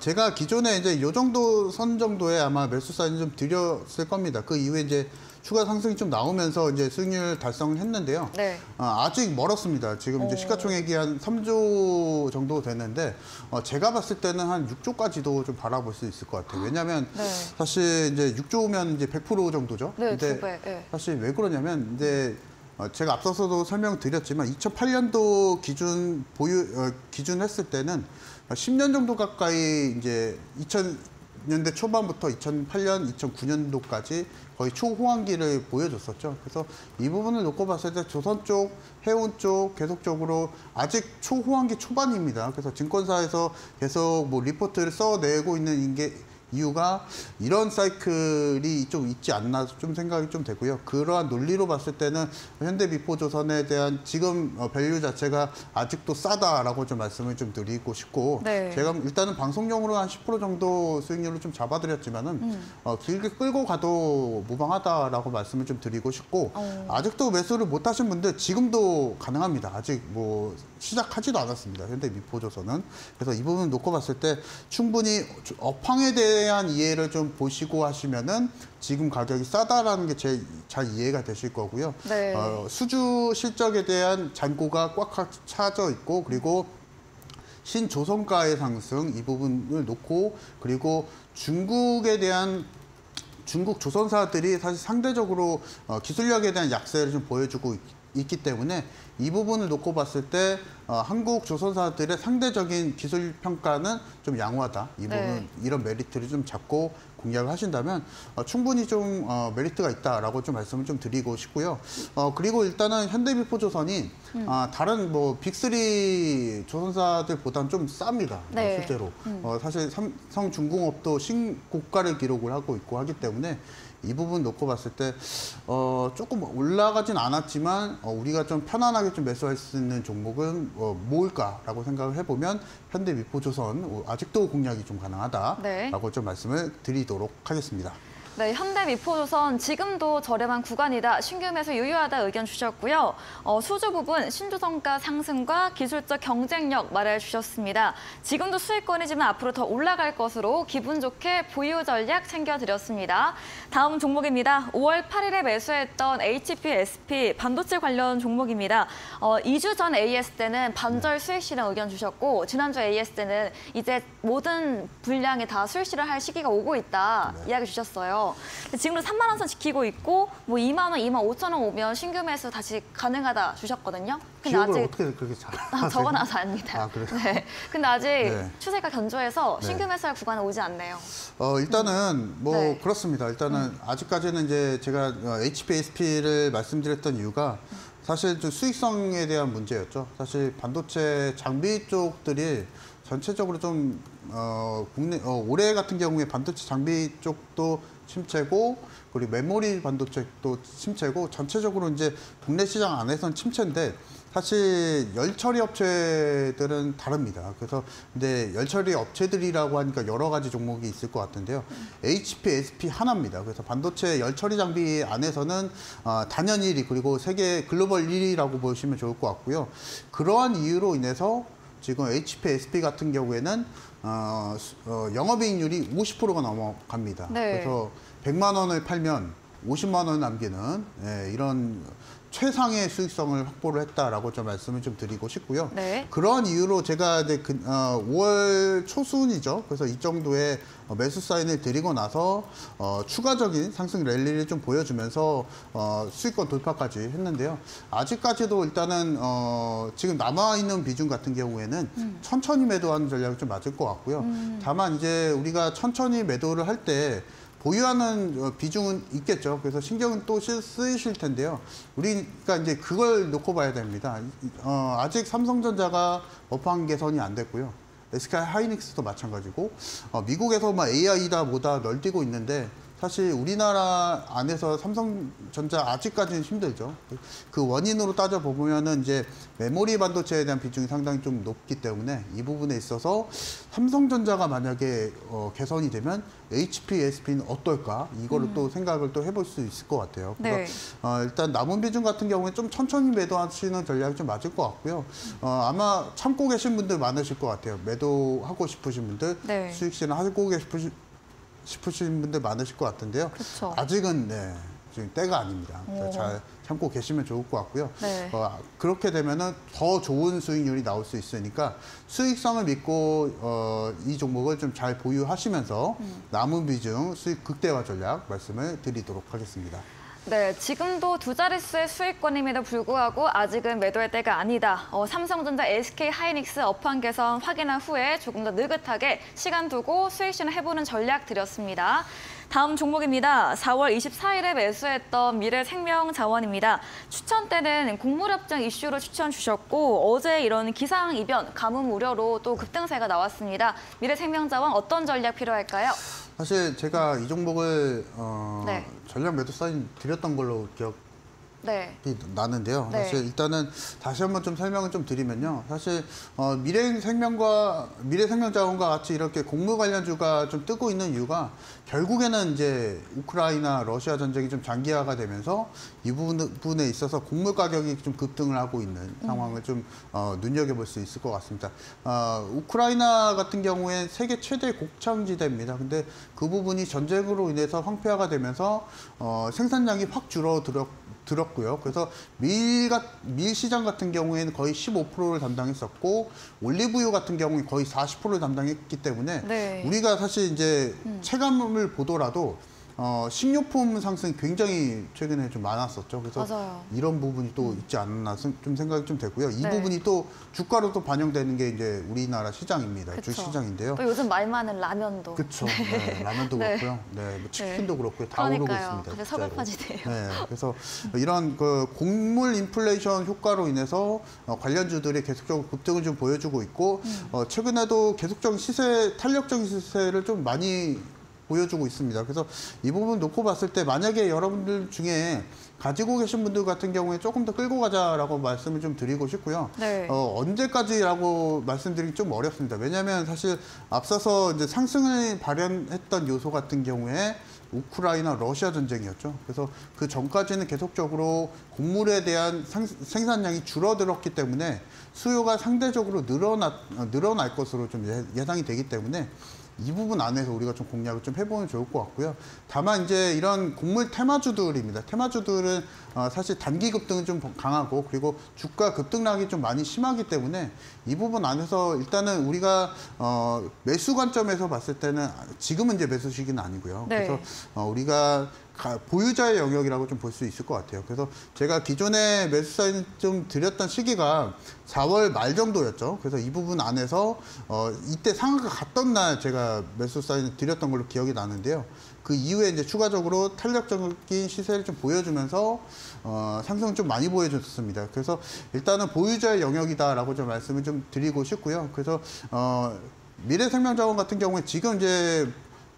제가 기존에 이제 요 정도 선 정도에 아마 매수 사인을 좀 드렸을 겁니다. 그 이후에 이제 추가 상승이 좀 나오면서 이제 수익률 달성을 했는데요. 네. 아직 멀었습니다. 지금 이제 시가총액이 한 3조 정도 됐는데, 제가 봤을 때는 한 6조까지도 좀 바라볼 수 있을 것 같아요. 왜냐면 네. 사실 이제 6조면 이제 100% 정도죠. 네, 근데 2배. 네. 사실 왜 그러냐면 이제 제가 앞서서도 설명드렸지만 2008년도 기준했을 때는 10년 정도 가까이 이제 2000년대 초반부터 2008년, 2009년도까지 거의 초호황기를 보여줬었죠. 그래서 이 부분을 놓고 봤을 때 조선 쪽, 해운 쪽 계속적으로 아직 초호황기 초반입니다. 그래서 증권사에서 계속 뭐 리포트를 써내고 있는 이유가 이런 사이클이 좀 있지 않나 좀 생각이 좀 되고요. 그러한 논리로 봤을 때는 현대미포조선에 대한 지금 밸류 자체가 아직도 싸다라고 좀 말씀을 좀 드리고 싶고, 네. 제가 일단은 방송용으로 한 10% 정도 수익률을 좀 잡아드렸지만은 길게 끌고 가도 무방하다라고 말씀을 좀 드리고 싶고, 아직도 매수를 못 하신 분들 지금도 가능합니다. 아직 뭐 시작하지도 않았습니다. 현대미포조선은. 그래서 이 부분 놓고 봤을 때 충분히 업황에 대한 이해를 좀 보시고 하시면은 지금 가격이 싸다라는 게 잘 이해가 되실 거고요. 네. 수주 실적에 대한 잔고가 꽉 차져 있고, 그리고 신조선가의 상승 이 부분을 놓고, 그리고 중국에 대한 중국 조선사들이 사실 상대적으로 기술력에 대한 약세를 좀 보여주고 있기 때문에 이 부분을 놓고 봤을 때 한국 조선사들의 상대적인 기술 평가는 좀 양호하다. 이 부분 네. 이런 메리트를 좀 잡고 공략을 하신다면 충분히 좀 메리트가 있다라고 좀 말씀을 좀 드리고 싶고요. 그리고 일단은 현대미포조선이 다른 뭐 빅3 조선사들보다는 좀 쌉니다. 네. 실제로. 사실 삼성중공업도 신고가를 기록을 하고 있고 하기 때문에 이 부분 놓고 봤을 때 조금 올라가진 않았지만 우리가 좀 편안하게 좀 매수할 수 있는 종목은 뭘까라고 생각을 해보면 현대미포조선 아직도 공략이 좀 가능하다라고 네. 좀 말씀을 드리도록 하겠습니다. 네, 현대미포조선 지금도 저렴한 구간이다, 신규 매수 유효하다 의견 주셨고요. 수주 부분 신조선가 상승과 기술적 경쟁력 말해주셨습니다. 지금도 수익권이지만 앞으로 더 올라갈 것으로 기분 좋게 보유 전략 챙겨드렸습니다. 다음 종목입니다. 5월 8일에 매수했던 HPSP 반도체 관련 종목입니다. 2주 전 AS 때는 반절 수익 실현 의견 주셨고, 지난주 AS 때는 이제 모든 분량에 다 수익 실현할 시기가 오고 있다 이야기 주셨어요. 지금도 3만 원 선 지키고 있고, 뭐 2만 원, 2만 5천 원 오면 신규 매수 다시 가능하다 주셨거든요. 근데 기억을 아직 어떻게 그렇게 잘 적어놔서 압니다. 아, 그래요? 네. 근데 아직 네. 추세가 견조해서 네. 신규 매수할 구간은 오지 않네요. 일단은 뭐 네. 그렇습니다. 일단은 아직까지는 이제 제가 HPSP를 말씀드렸던 이유가 사실 좀 수익성에 대한 문제였죠. 사실 반도체 장비 쪽들이 전체적으로 좀 올해 같은 경우에 반도체 장비 쪽도 침체고, 그리고 메모리 반도체도 침체고, 전체적으로 이제 국내 시장 안에서는 침체인데 사실 열처리 업체들은 다릅니다. 그래서 근데 열처리 업체들이라고 하니까 여러 가지 종목이 있을 것 같은데요. HPSP 하나입니다. 그래서 반도체 열처리 장비 안에서는 단연 1위, 그리고 세계 글로벌 1위라고 보시면 좋을 것 같고요. 그러한 이유로 인해서 지금 HPSP 같은 경우에는 영업이익률이 50%가 넘어갑니다. 네. 그래서 100만 원을 팔면 50만 원을 남기는 이런 최상의 수익성을 확보를 했다라고 좀 말씀을 좀 드리고 싶고요. 네. 그런 이유로 제가 이제 5월 초순이죠. 그래서 이 정도의 매수 사인을 드리고 나서 추가적인 상승 랠리를 좀 보여주면서 수익권 돌파까지 했는데요. 아직까지도 일단은 지금 남아있는 비중 같은 경우에는 천천히 매도하는 전략이 좀 맞을 것 같고요. 다만 이제 우리가 천천히 매도를 할 때 보유하는 비중은 있겠죠. 그래서 신경은 또 쓰이실 텐데요. 우리가 이제 그걸 놓고 봐야 됩니다. 아직 삼성전자가 업황 개선이 안 됐고요. SK 하이닉스도 마찬가지고, 미국에서 막 AI다 뭐다 널뛰고 있는데 사실 우리나라 안에서 삼성전자 아직까지는 힘들죠. 그 원인으로 따져보면은 이제 메모리 반도체에 대한 비중이 상당히 좀 높기 때문에 이 부분에 있어서 삼성전자가 만약에 개선이 되면 HP, SP는 어떨까? 이거를 또 생각을 또 해볼 수 있을 것 같아요. 네. 그래서 일단 남은 비중 같은 경우에 좀 천천히 매도하시는 전략이 좀 맞을 것 같고요. 아마 참고 계신 분들 많으실 것 같아요. 매도하고 싶으신 분들, 네. 수익 실현하고 싶으신 분들 많으실 것 같은데요. 그쵸. 아직은 지금 때가 아닙니다. 오. 잘 참고 계시면 좋을 것 같고요. 네. 그렇게 되면은 더 좋은 수익률이 나올 수 있으니까 수익성을 믿고 이 종목을 좀 잘 보유하시면서 남은 비중 수익 극대화 전략 말씀을 드리도록 하겠습니다. 네, 지금도 두 자릿수의 수익권임에도 불구하고 아직은 매도할 때가 아니다. 삼성전자, SK하이닉스 업황 개선 확인한 후에 조금 더 느긋하게 시간 두고 수익 실현해보는 전략 드렸습니다. 다음 종목입니다. 4월 24일에 매수했던 미래생명자원입니다. 추천 때는 곡물합병 이슈로 추천 주셨고 어제 이런 기상이변, 가뭄 우려로 또 급등세가 나왔습니다. 미래생명자원 어떤 전략 필요할까요? 사실 제가 이 종목을 네. 전략 매도 사인 드렸던 걸로 기억이 네. 나는데요. 네. 사실 일단은 다시 한번 좀 설명을 좀 드리면요. 사실 미래생명자원과 같이 이렇게 곡물 관련주가 좀 뜨고 있는 이유가 결국에는 이제 우크라이나 러시아 전쟁이 좀 장기화가 되면서 이 부분에 있어서 곡물 가격이 좀 급등을 하고 있는 상황을 좀 눈여겨볼 수 있을 것 같습니다. 우크라이나 같은 경우에 세계 최대 곡창지대입니다. 근데 그 부분이 전쟁으로 인해서 황폐화가 되면서 생산량이 확 줄어들었고요. 그래서 밀 시장 같은 경우에는 거의 15%를 담당했었고 올리브유 같은 경우에 거의 40%를 담당했기 때문에 네. 우리가 사실 이제 체감을 보더라도 식료품 상승이 굉장히 최근에 좀 많았었죠. 그래서 맞아요. 이런 부분이 또 있지 않나 좀 생각이 좀 되고요. 이 네. 부분이 또 주가로 또 반영되는 게 이제 우리나라 시장입니다. 그쵸. 주시장인데요. 또 요즘 말 많은 라면도. 그렇죠. 네, 라면도 네. 그렇고요. 네, 뭐 치킨도 그렇고요. 다 그러니까요. 오르고 있습니다. 갑자기 진짜로. 서글퍼지네요. 네, 그래서 이런 그 곡물 인플레이션 효과로 인해서 관련주들이 계속적으로 급등을 좀 보여주고 있고 최근에도 계속적인 탄력적인 시세를 좀 많이 보여주고 있습니다. 그래서 이 부분 놓고 봤을 때 만약에 여러분들 중에 가지고 계신 분들 같은 경우에 조금 더 끌고 가자라고 말씀을 좀 드리고 싶고요. 네. 언제까지라고 말씀드리기 좀 어렵습니다. 왜냐하면 사실 앞서서 이제 상승을 발현했던 요소 같은 경우에 우크라이나 러시아 전쟁이었죠. 그래서 그 전까지는 계속적으로 곡물에 대한 생산량이 줄어들었기 때문에 수요가 상대적으로 늘어날 것으로 좀 예상이 되기 때문에 이 부분 안에서 우리가 좀 공략을 좀 해보면 좋을 것 같고요. 다만 이제 이런 곡물 테마주들입니다. 테마주들은 사실 단기 급등은 좀 강하고 그리고 주가 급등락이 좀 많이 심하기 때문에 이 부분 안에서 일단은 우리가 매수 관점에서 봤을 때는 지금은 이제 매수 시기는 아니고요. 네. 그래서 우리가 보유자의 영역이라고 좀 볼 수 있을 것 같아요. 그래서 제가 기존에 매수 사인 좀 드렸던 시기가 4월 말 정도였죠. 그래서 이 부분 안에서 이때 상한가 갔던 날 제가 매수 사인 드렸던 걸로 기억이 나는데요. 그 이후에 이제 추가적으로 탄력적인 시세를 좀 보여주면서 상승을 좀 많이 보여줬습니다. 그래서 일단은 보유자의 영역이다라고 좀 말씀을 좀 드리고 싶고요. 그래서 미래생명자원 같은 경우에 지금 이제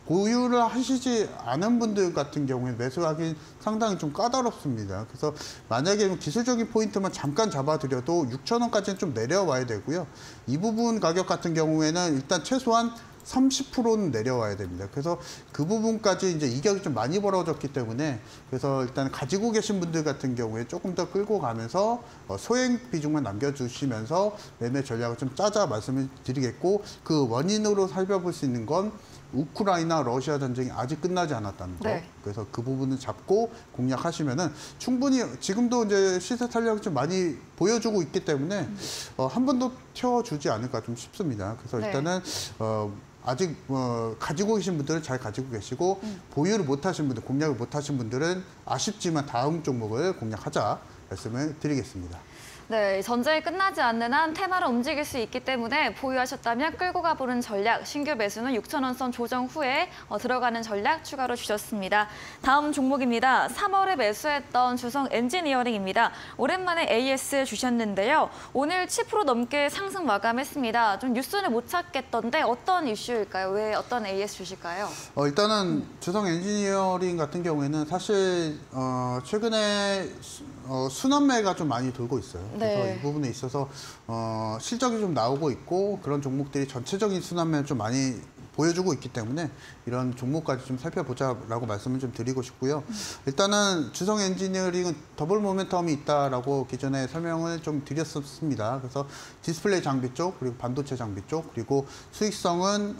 보유를 하시지 않은 분들 같은 경우에 매수하기 상당히 좀 까다롭습니다. 그래서 만약에 기술적인 포인트만 잠깐 잡아드려도 6,000원까지는 좀 내려와야 되고요. 이 부분 가격 같은 경우에는 일단 최소한 30%는 내려와야 됩니다. 그래서 그 부분까지 이제 이격이 좀 많이 벌어졌기 때문에 그래서 일단 가지고 계신 분들 같은 경우에 조금 더 끌고 가면서 소액 비중만 남겨주시면서 매매 전략을 좀 짜자 말씀을 드리겠고 그 원인으로 살펴볼 수 있는 건 우크라이나 러시아 전쟁이 아직 끝나지 않았다는 거. 네. 그래서 그 부분을 잡고 공략하시면은 충분히 지금도 이제 시세 탄력이 좀 많이 보여주고 있기 때문에 한 번 더 튀어주지 않을까 좀 싶습니다. 그래서 네. 일단은 아직 가지고 계신 분들은 잘 가지고 계시고 보유를 못하신 분들, 공략을 못하신 분들은 아쉽지만 다음 종목을 공략하자 말씀을 드리겠습니다. 네, 전쟁이 끝나지 않는 한 테마로 움직일 수 있기 때문에 보유하셨다면 끌고 가보는 전략, 신규 매수는 6,000원 선 조정 후에 들어가는 전략 추가로 주셨습니다. 다음 종목입니다. 3월에 매수했던 주성 엔지니어링입니다. 오랜만에 AS 주셨는데요. 오늘 7% 넘게 상승 마감했습니다. 좀 뉴스는 못 찾겠던데 어떤 이슈일까요? 왜 어떤 AS 주실까요? 일단은 주성 엔지니어링 같은 경우에는 사실 최근에 순환매가 좀 많이 돌고 있어요. 그래서 네. 이 부분에 있어서 실적이 좀 나오고 있고 그런 종목들이 전체적인 순환매를 좀 많이 보여주고 있기 때문에 이런 종목까지 좀 살펴보자라고 말씀을 좀 드리고 싶고요. 일단은 주성 엔지니어링은 더블 모멘텀이 있다라고 기존에 설명을 좀 드렸었습니다. 그래서 디스플레이 장비 쪽, 그리고 반도체 장비 쪽, 그리고 수익성은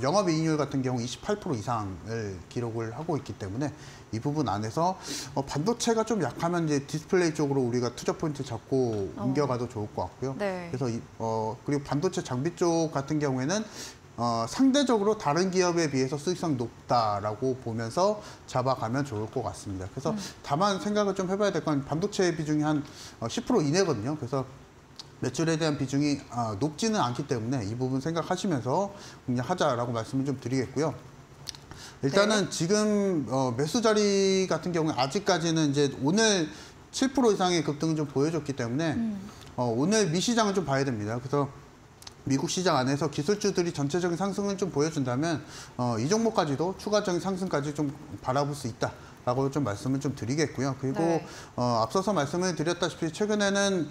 영업이익률 같은 경우 28% 이상을 기록을 하고 있기 때문에 이 부분 안에서 반도체가 좀 약하면 이제 디스플레이 쪽으로 우리가 투자 포인트 잡고 옮겨가도 좋을 것 같고요. 네. 그래서 그리고 반도체 장비 쪽 같은 경우에는 상대적으로 다른 기업에 비해서 수익성 높다라고 보면서 잡아가면 좋을 것 같습니다. 그래서 다만 생각을 좀 해봐야 될 건 반도체 비중이 한 10% 이내거든요. 그래서 매출에 대한 비중이 높지는 않기 때문에 이 부분 생각하시면서 그냥 하자라고 말씀을 좀 드리겠고요. 일단은 네. 지금 매수 자리 같은 경우에 아직까지는 이제 오늘 7% 이상의 급등을 좀 보여줬기 때문에 오늘 미 시장은 좀 봐야 됩니다. 그래서 미국 시장 안에서 기술주들이 전체적인 상승을 좀 보여준다면 이 종목까지도 추가적인 상승까지 좀 바라볼 수 있다라고 좀 말씀을 좀 드리겠고요. 그리고 네. 앞서서 말씀을 드렸다시피 최근에는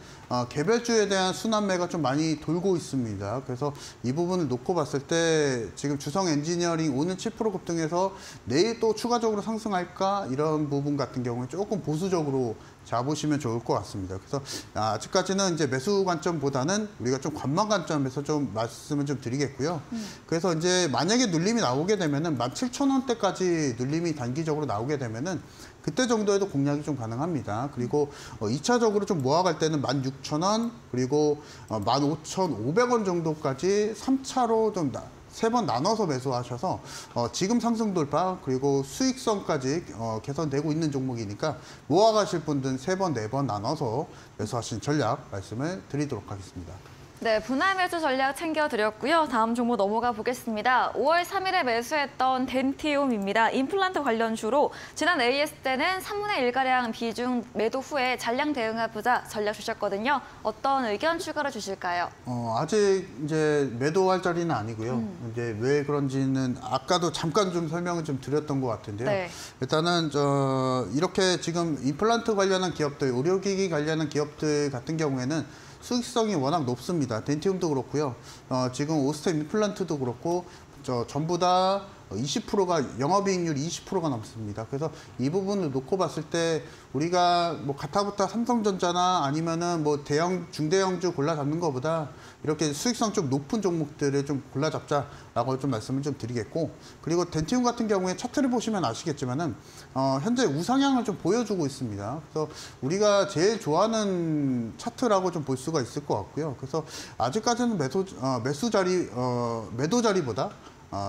개별주에 대한 순환매가 좀 많이 돌고 있습니다. 그래서 이 부분을 놓고 봤을 때 지금 주성 엔지니어링 오늘 7% 급등해서 내일 또 추가적으로 상승할까 이런 부분 같은 경우에 조금 보수적으로 잡으시면 좋을 것 같습니다. 그래서 아직까지는 이제 매수 관점보다는 우리가 좀 관망 관점에서 좀 말씀을 좀 드리겠고요. 그래서 이제 만약에 눌림이 나오게 되면은 17,000원대까지 눌림이 단기적으로 나오게 되면은 그때 정도에도 공략이 좀 가능합니다. 그리고 2차적으로 좀 모아갈 때는 16,000원 그리고 15,500원 정도까지 3차로 좀 세 번 나눠서 매수하셔서 지금 상승 돌파 그리고 수익성까지 개선되고 있는 종목이니까 모아가실 분들은 3번, 4번 나눠서 매수하신 전략 말씀을 드리도록 하겠습니다. 네, 분할 매수 전략 챙겨드렸고요. 다음 종목 넘어가 보겠습니다. 5월 3일에 매수했던 덴티움입니다. 임플란트 관련주로 지난 AS 때는 3분의 1가량 비중 매도 후에 잔량 대응해보자 전략 주셨거든요. 어떤 의견 추가로 주실까요? 아직 이제 매도할 자리는 아니고요. 이제 왜 그런지는 아까도 잠깐 좀 설명을 좀 드렸던 것 같은데요. 네. 일단은 이렇게 지금 임플란트 관련한 기업들, 의료기기 관련한 기업들 같은 경우에는 수익성이 워낙 높습니다. 덴티움도 그렇고요. 지금 오스템 임플란트도 그렇고 전부 다 20%가 영업이익률이 20%가 넘습니다. 그래서 이 부분을 놓고 봤을 때 우리가 뭐 가타부타 삼성전자나 아니면은 뭐 중대형주 골라 잡는 것보다 이렇게 수익성 좀 높은 종목들을 좀 골라 잡자라고 좀 말씀을 좀 드리겠고, 그리고 덴티움 같은 경우에 차트를 보시면 아시겠지만은 현재 우상향을 좀 보여주고 있습니다. 그래서 우리가 제일 좋아하는 차트라고 좀 볼 수가 있을 것 같고요. 그래서 아직까지는 매도 자리보다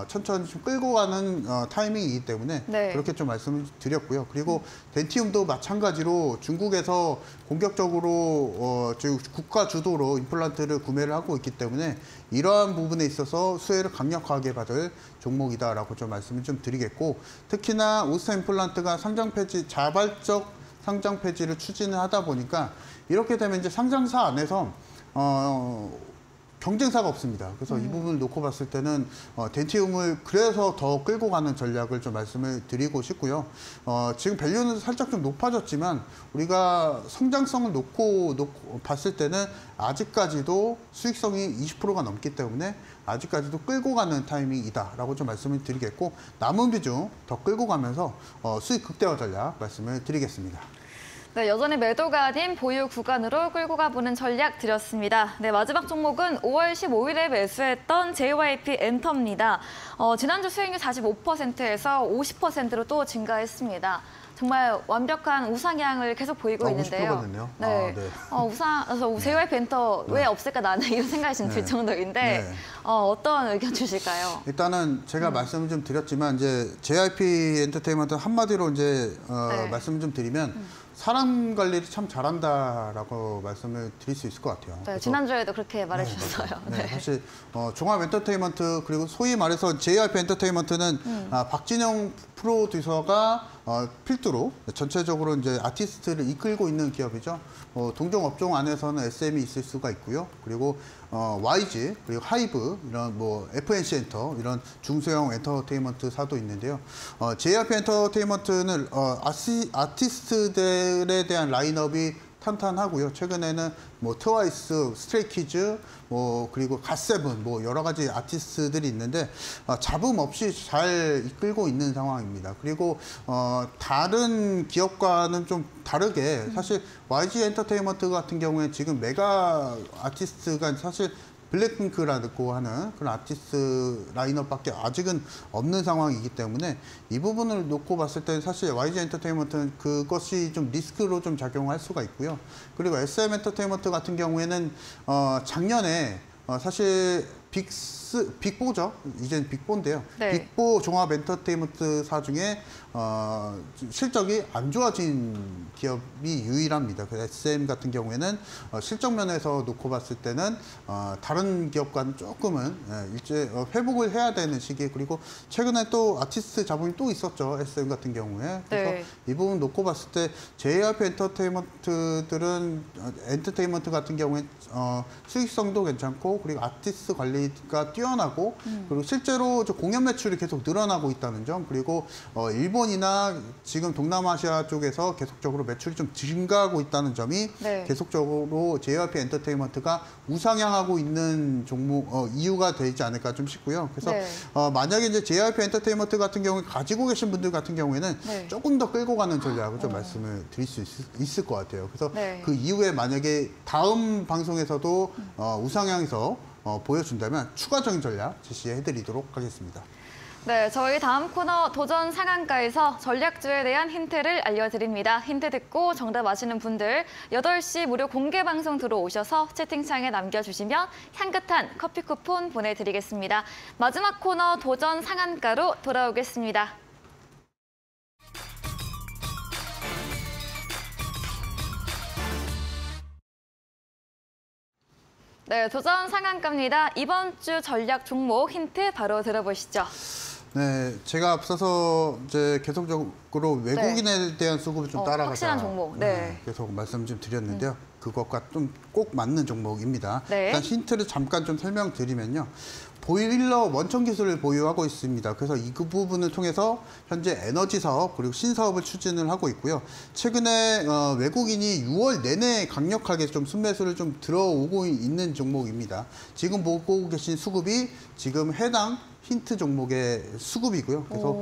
천천히 좀 끌고 가는 타이밍이기 때문에 네. 그렇게 좀 말씀을 드렸고요. 그리고 덴티움도 마찬가지로 중국에서 공격적으로 지금 국가 주도로 임플란트를 구매를 하고 있기 때문에 이러한 부분에 있어서 수혜를 강력하게 받을 종목이다라고 좀 말씀을 좀 드리겠고, 특히나 오스템 임플란트가 상장 폐지, 자발적 상장 폐지를 추진을 하다 보니까 이렇게 되면 이제 상장사 안에서 경쟁사가 없습니다. 그래서 이 부분을 놓고 봤을 때는 덴티움을 그래서 더 끌고 가는 전략을 좀 말씀을 드리고 싶고요. 지금 밸류는 살짝 좀 높아졌지만 우리가 성장성을 놓고 봤을 때는 아직까지도 수익성이 20%가 넘기 때문에 아직까지도 끌고 가는 타이밍이다라고 좀 말씀을 드리겠고, 남은 비중 더 끌고 가면서 수익 극대화 전략 말씀을 드리겠습니다. 네, 여전히 매도가 아닌 보유 구간으로 끌고 가보는 전략 드렸습니다. 네, 마지막 종목은 5월 15일에 매수했던 JYP 엔터입니다. 지난주 수익률 45%에서 50%로 또 증가했습니다. 정말 완벽한 우상향을 계속 보이고 있는데요. 50%거든요. 네. 네. 그래서 JYP 엔터 왜 없을까 나는 이런 생각이 지금 들 정도인데 네. 어떤 의견 주실까요? 일단은 제가 말씀을 좀 드렸지만 이제 JYP 엔터테인먼트 한마디로 이제 네. 말씀을 좀 드리면 사람 관리를 참 잘한다라고 말씀을 드릴 수 있을 것 같아요. 네, 그래서 지난주에도 그렇게 말해주셨어요. 네, 사실 종합 엔터테인먼트 그리고 소위 말해서 JYP 엔터테인먼트는 박진영 프로듀서가 필두로 전체적으로 이제 아티스트를 이끌고 있는 기업이죠. 동종 업종 안에서는 SM이 있을 수가 있고요. 그리고 YG 그리고 하이브 이런 뭐 FNC 엔터 이런 중소형 엔터테인먼트사도 있는데요. JYP 엔터테인먼트는 아티스트들에 대한 라인업이 탄탄하고요. 최근에는 뭐 트와이스, 스트레이키즈, 뭐 그리고 갓세븐 뭐 여러 가지 아티스트들이 있는데 잡음 없이 잘 이끌고 있는 상황입니다. 그리고 다른 기업과는 좀 다르게 사실 YG 엔터테인먼트 같은 경우에 지금 메가 아티스트가 사실 블랙핑크라고 하는 그런 아티스트 라인업밖에 아직은 없는 상황이기 때문에 이 부분을 놓고 봤을 때는 사실 YG 엔터테인먼트는 그것이 좀 리스크로 좀 작용할 수가 있고요. 그리고 SM 엔터테인먼트 같은 경우에는 작년에 사실 빅보죠. 이젠 빅보인데요. 네. 빅보 종합 엔터테인먼트사 중에 실적이 안 좋아진 기업이 유일합니다. 그 SM 같은 경우에는 실적 면에서 놓고 봤을 때는 다른 기업과는 조금은 일제 회복을 해야 되는 시기. 그리고 최근에 또 아티스트 잡음이 또 있었죠. SM 같은 경우에. 그래서 네. 이 부분 놓고 봤을 때 JYP 엔터테인먼트들은 엔터테인먼트 같은 경우에 수익성도 괜찮고 그리고 아티스트 관리가 뛰어나고 그리고 실제로 공연 매출이 계속 늘어나고 있다는 점 그리고 일본이나 지금 동남아시아 쪽에서 계속적으로 매출이 좀 증가하고 있다는 점이 네. 계속적으로 JYP 엔터테인먼트가 우상향하고 있는 종목 이유가 되지 않을까 좀 싶고요. 그래서 네. 만약에 이제 JYP 엔터테인먼트 같은 경우에 가지고 계신 분들 같은 경우에는 네. 조금 더 끌고 가는 전략을 좀 말씀을 드릴 수 있을 것 같아요. 그래서 네. 그 이후에 만약에 다음 방송에서도 우상향에서 보여준다면 추가적인 전략 제시해드리도록 하겠습니다. 네, 저희 다음 코너 도전 상한가에서 전략주에 대한 힌트를 알려드립니다. 힌트 듣고 정답 아시는 분들 8시 무료 공개 방송 들어오셔서 채팅창에 남겨주시면 향긋한 커피 쿠폰 보내드리겠습니다. 마지막 코너 도전 상한가로 돌아오겠습니다. 네, 도전 상한가입니다. 이번 주 전략 종목 힌트 바로 들어보시죠. 네, 제가 앞서서 이제 계속적으로 외국인에 대한 수급을 좀 따라가자. 확실한 종목. 네. 계속 말씀 좀 드렸는데요. 그것과 좀 꼭 맞는 종목입니다. 네. 일단 힌트를 잠깐 좀 설명드리면요. 보일러 원천 기술을 보유하고 있습니다. 그래서 그 부분을 통해서 현재 에너지 사업 그리고 신사업을 추진을 하고 있고요. 최근에 외국인이 6월 내내 강력하게 좀 순매수를 좀 들어오고 있는 종목입니다. 지금 보고 계신 수급이 지금 해당 힌트 종목의 수급이고요. 그래서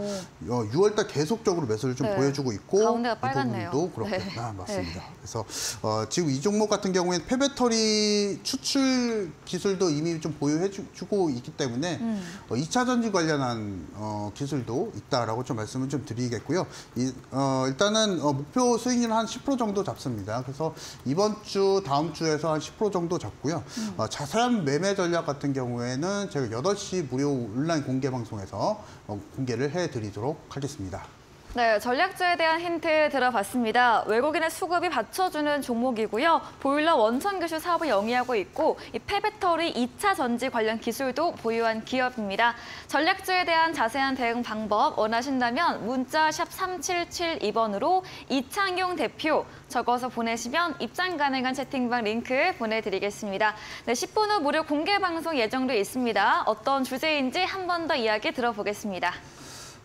6월달 계속적으로 매수를 좀 네. 보여주고 있고 가운데가 빨갛네요. 이 부분도 그렇게 네. 맞습니다. 네. 그래서 지금 이 종목 같은 경우에는 폐배터리 추출 기술도 이미 좀 보유해주고 있기 때문에 2차 전지 관련한 기술도 있다라고 좀 말씀을 좀 드리겠고요. 일단은 목표 수익률 한 10% 정도 잡습니다. 그래서 이번 주, 다음 주에서 한 10% 정도 잡고요. 자세한 매매 전략 같은 경우에는 제가 8시 무료 온라인 공개 방송에서 공개를 해드리도록 하겠습니다. 네, 전략주에 대한 힌트 들어봤습니다. 외국인의 수급이 받쳐주는 종목이고요. 보일러 원천 교수 사업을 영위하고 있고 이 폐배터리 2차 전지 관련 기술도 보유한 기업입니다. 전략주에 대한 자세한 대응 방법 원하신다면 문자 샵 3772번으로 이창용 대표 적어서 보내시면 입장 가능한 채팅방 링크 보내드리겠습니다. 네, 10분 후 무료 공개 방송 예정돼 있습니다. 어떤 주제인지 한 번 더 이야기 들어보겠습니다.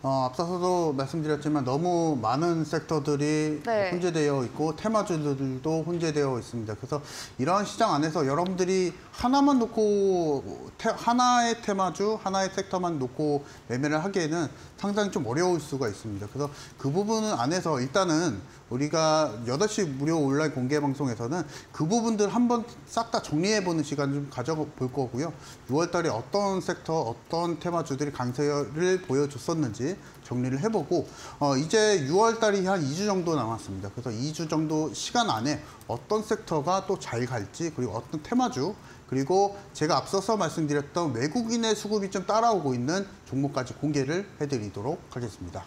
앞서서도 말씀드렸지만 너무 많은 섹터들이 네. 혼재되어 있고 테마주들도 혼재되어 있습니다. 그래서 이러한 시장 안에서 여러분들이 하나만 놓고 하나의 테마주, 하나의 섹터만 놓고 매매를 하기에는 상당히 좀 어려울 수가 있습니다. 그래서 그 부분은 안에서 일단은 우리가 8시 무료 온라인 공개 방송에서는 그 부분들 한번 싹 다 정리해보는 시간 좀 가져볼 거고요. 6월 달에 어떤 섹터, 어떤 테마주들이 강세를 보여줬었는지 정리를 해보고 이제 6월 달이 한 2주 정도 남았습니다. 그래서 2주 정도 시간 안에 어떤 섹터가 또 잘 갈지, 그리고 어떤 테마주, 그리고 제가 앞서서 말씀드렸던 외국인의 수급이 좀 따라오고 있는 종목까지 공개를 해드리도록 하겠습니다.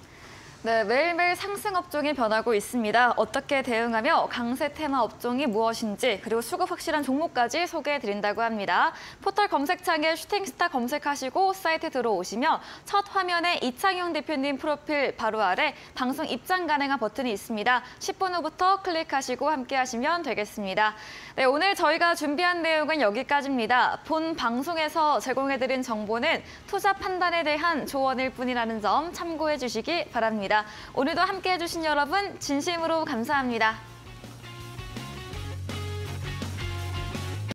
네, 매일매일 상승 업종이 변하고 있습니다. 어떻게 대응하며 강세 테마 업종이 무엇인지 그리고 수급 확실한 종목까지 소개해드린다고 합니다. 포털 검색창에 슈팅스타 검색하시고 사이트 들어오시면 첫 화면에 이창용 대표님 프로필 바로 아래 방송 입장 가능한 버튼이 있습니다. 10분 후부터 클릭하시고 함께하시면 되겠습니다. 네, 오늘 저희가 준비한 내용은 여기까지입니다. 본 방송에서 제공해드린 정보는 투자 판단에 대한 조언일 뿐이라는 점 참고해 주시기 바랍니다. 오늘도 함께해 주신 여러분 진심으로 감사합니다.